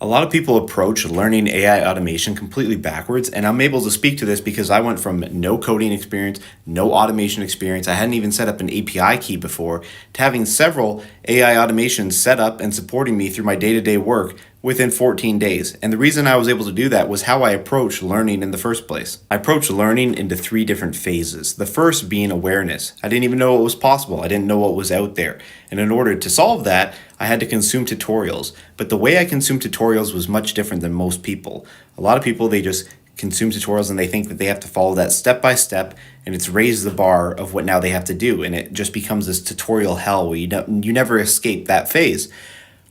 A lot of people approach learning AI automation completely backwards, and I'm able to speak to this because I went from no coding experience, no automation experience, I hadn't even set up an API key before, to having several AI automations set up and supporting me through my day to day work within 14 days. And the reason I was able to do that was how I approached learning in the first place. I approached learning into three different phases. The first being awareness. I didn't even know what was possible, I didn't know what was out there. And in order to solve that, I had to consume tutorials. But the way I consumed tutorials was much different than most people. A lot of people, they just consume tutorials and they think that they have to follow that step by step, and it's raised the bar of what now they have to do, and it just becomes this tutorial hell where you never escape that phase.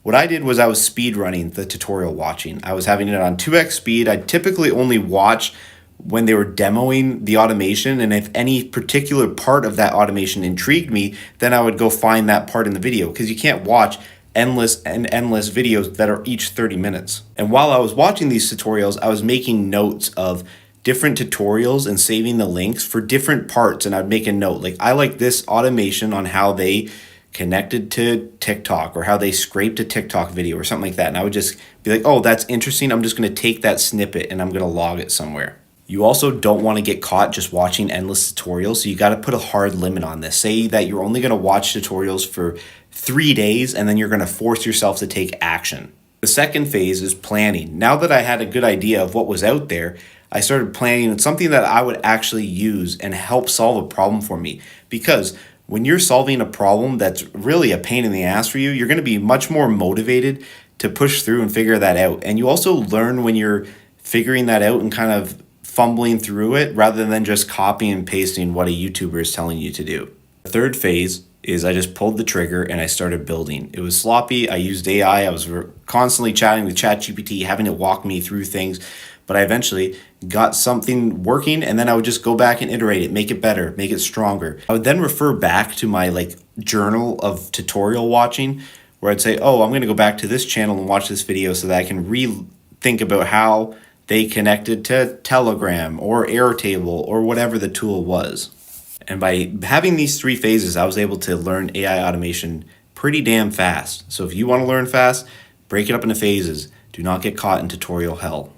What I did was I was speed running the tutorial watching. I was having it on 2x speed. I typically only watch when they were demoing the automation, and if any particular part of that automation intrigued me, then I would go find that part in the video, because you can't watch endless videos that are each 30 minutes. And while I was watching these tutorials, I was making notes of different tutorials and saving the links for different parts, and I'd make a note like, I like this automation on how they connected to TikTok or how they scraped a TikTok video or something like that. And I would just be like, oh, that's interesting. I'm just going to take that snippet and I'm going to log it somewhere. You also don't want to get caught just watching endless tutorials. So you got to put a hard limit on this. Say that you're only going to watch tutorials for 3 days and then you're going to force yourself to take action. The second phase is planning. Now that I had a good idea of what was out there, I started planning something that I would actually use and help solve a problem for me. Because when you're solving a problem that's really a pain in the ass for you, you're going to be much more motivated to push through and figure that out. And you also learn when you're figuring that out and kind of fumbling through it rather than just copying and pasting what a YouTuber is telling you to do. The third phase is I just pulled the trigger and I started building. It was sloppy. I used AI. I was constantly chatting with ChatGPT, having it walk me through things. But I eventually got something working, and then I would just go back and iterate it, make it better, make it stronger. I would then refer back to my journal of tutorial watching, where I'd say, oh, I'm going to go back to this channel and watch this video so that I can rethink about how they connected to Telegram or Airtable or whatever the tool was. And by having these three phases, I was able to learn AI automation pretty damn fast. So if you want to learn fast, break it up into phases. Do not get caught in tutorial hell.